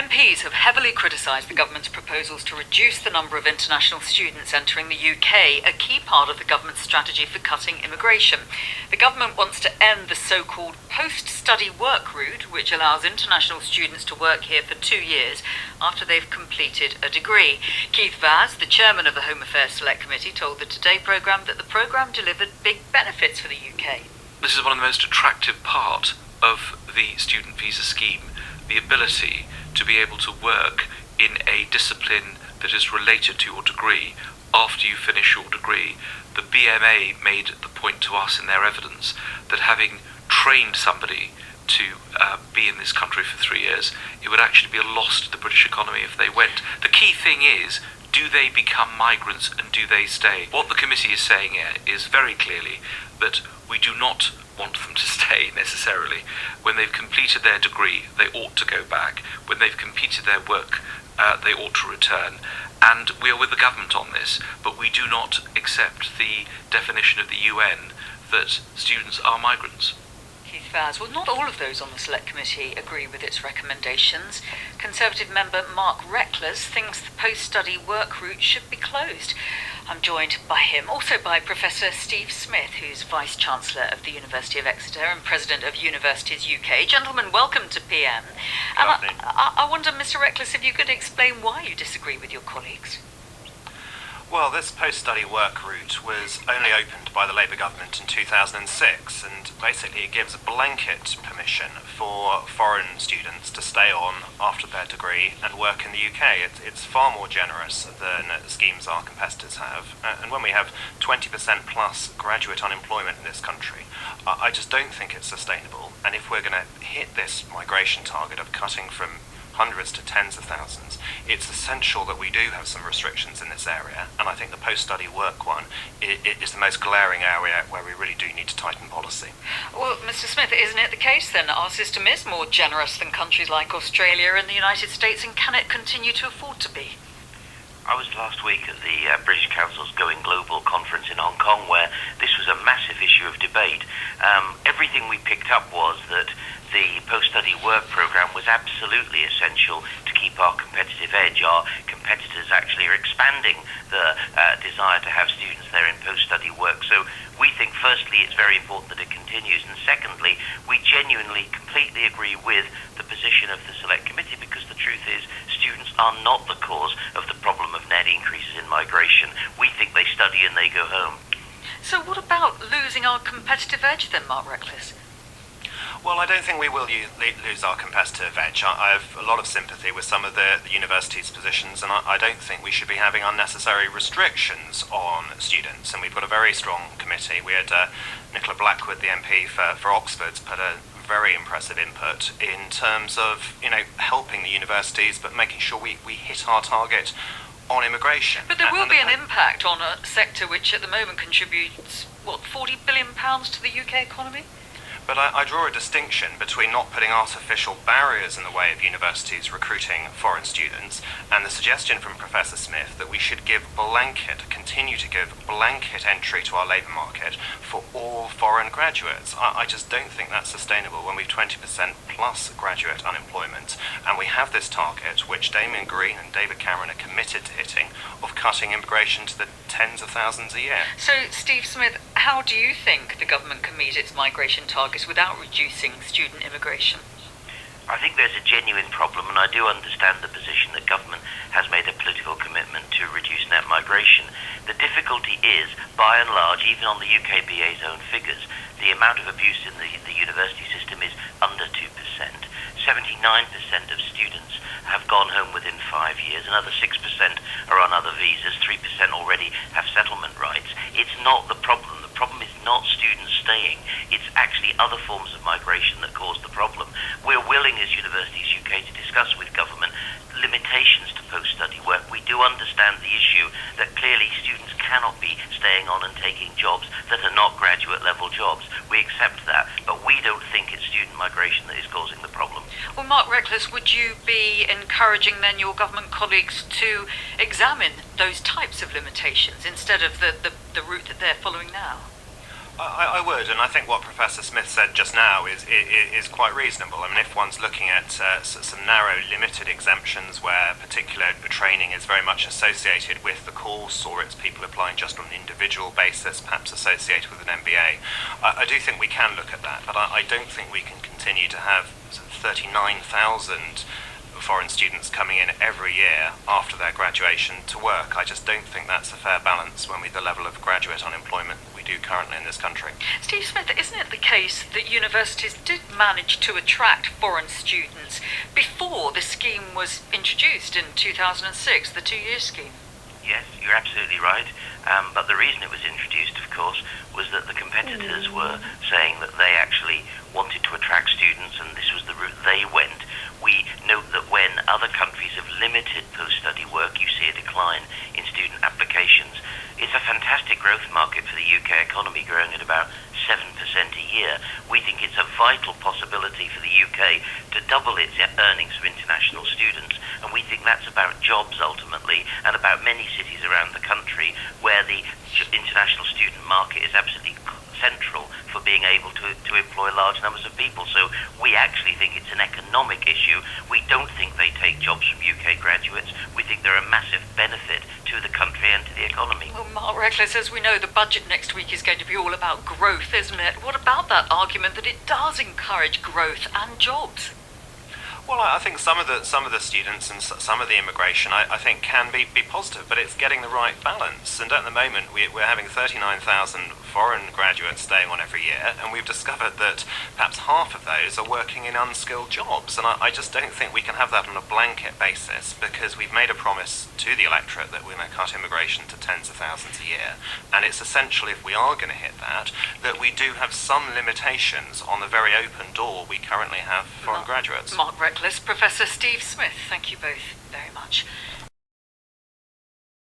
MPs have heavily criticised the government's proposals to reduce the number of international students entering the UK, a key part of the government's strategy for cutting immigration. The government wants to end the so-called post-study work route, which allows international students to work here for 2 years after they've completed a degree. Keith Vaz, the chairman of the Home Affairs Select Committee, told the Today programme that the programme delivered big benefits for the UK. This is one of the most attractive part of the student visa scheme, the ability to be able to work in a discipline that is related to your degree after you finish your degree. The BMA made the point to us in their evidence that having trained somebody to be in this country for 3 years, it would actually be a loss to the British economy if they went. The key thing is, do they become migrants and do they stay? What the committee is saying here is very clearly that we do not want them to stay necessarily. When they've completed their degree, they ought to go back. When they've completed their work, they ought to return. And we are with the government on this, but we do not accept the definition of the UN that students are migrants. Keith Vaz. Well, not all of those on the Select Committee agree with its recommendations. Conservative member Mark Reckless thinks the post-study work route should be closed. I'm joined by him, also by Professor Steve Smith, who's Vice-Chancellor of the University of Exeter and President of Universities UK. Gentlemen, welcome to PM. And I wonder, Mr. Reckless, if you could explain why you disagree with your colleagues. Well, this post-study work route was only opened by the Labour government in 2006, and basically it gives a blanket permission for foreign students to stay on after their degree and work in the UK. It's far more generous than schemes our competitors have, and when we have 20% plus graduate unemployment in this country, I just don't think it's sustainable. And if we're going to hit this migration target of cutting from hundreds to tens of thousands, it's essential that we do have some restrictions in this area, and I think the post-study work one is the most glaring area where we really do need to tighten policy. Well, Mr. Smith, isn't it the case then our system is more generous than countries like Australia and the United States, and can it continue to afford to be? I was last week at the British Council's Going Global conference in Hong Kong, where this was a massive issue of debate. Everything we picked up was that the post-study work programme was absolutely essential to keep our competitive edge. Our competitors actually are expanding the desire to have students there in post-study work. So we think, firstly, it's very important that it continues, and secondly, we genuinely, completely agree with the position of the Select Committee, because the truth is students are not the cause of the problem of net increases in migration. We think they study and they go home. So what about losing our competitive edge then, Mark Reckless? Well, I don't think we will lose our competitive edge. I have a lot of sympathy with some of the university's positions, and I don't think we should be having unnecessary restrictions on students. And we've got a very strong committee. We had Nicola Blackwood, the MP for Oxford, put a very impressive input in terms of, helping the universities, but making sure we hit our target on immigration. But there will be an impact on a sector which at the moment contributes, £40 billion to the UK economy? But I draw a distinction between not putting artificial barriers in the way of universities recruiting foreign students and the suggestion from Professor Smith that we should continue to give blanket entry to our labour market for all foreign graduates. I just don't think that's sustainable when we've 20% plus graduate unemployment, and we have this target, which Damien Green and David Cameron are committed to hitting, of cutting immigration to the tens of thousands a year. So, Steve Smith, how do you think the government can meet its migration targets without reducing student immigration? I think there's a genuine problem, and I do understand the position that government has made a political commitment to reduce net migration. The difficulty is, by and large, even on the UKBA's own figures, the amount of abuse in the university system is under 2%. 79% of students have gone home within 5 years, another 6% are on other visas, 3% already have settlement rights. It's not the problem. The problem is not students staying. It's actually other forms of migration that cause the problem. We're willing as Universities UK to discuss with government limitations to post-study work. We do understand the issue that clearly students cannot be staying on and taking jobs that are not graduate-level jobs. We accept that, but we don't think it's student migration that is causing the problem. Well, Mark Reckless, would you be encouraging then your government colleagues to examine those types of limitations instead of the route that they're following now? I would, and I think what Professor Smith said just now is quite reasonable. I mean, if one's looking at some narrow, limited exemptions where particular training is very much associated with the course, or it's people applying just on an individual basis, perhaps associated with an MBA, I do think we can look at that, but I don't think we can continue to have 39,000 foreign students coming in every year after their graduation to work. I just don't think that's a fair balance when with the level of graduate unemployment we do currently in this country. Steve Smith, isn't it the case that universities did manage to attract foreign students before the scheme was introduced in 2006, the two-year scheme? Yes, you're absolutely right. But the reason it was introduced, of course, was that the competitors were saying that they actually wanted to attract students, and this was the route they went. We note that when other countries have limited post-study work, you see a decline in student applications. It's a fantastic growth market for the UK economy, growing at about 7% a year. We think it's a vital possibility for the UK to double its earnings from international students, and we think that's about jobs ultimately, and about many cities around the country where the international student market is absolutely central for being able to employ large numbers of people. So we actually think it's an economic issue. We don't think they take jobs from UK graduates. We think they're a massive benefit to the country and to the economy. Well, Mark Reckless, as we know, the budget next week is going to be all about growth, isn't it? What about that argument that it does encourage growth and jobs? Well, I think some of the students and some of the immigration, I think, can be positive, but it's getting the right balance. And at the moment, we're having 39,000 foreign graduates staying on every year, and we've discovered that perhaps half of those are working in unskilled jobs. And I just don't think we can have that on a blanket basis, because we've made a promise to the electorate that we're going to cut immigration to tens of thousands a year. And it's essential, if we are going to hit that we do have some limitations on the very open door we currently have for foreign graduates. Mark Reckless, Professor Steve Smith, thank you both very much.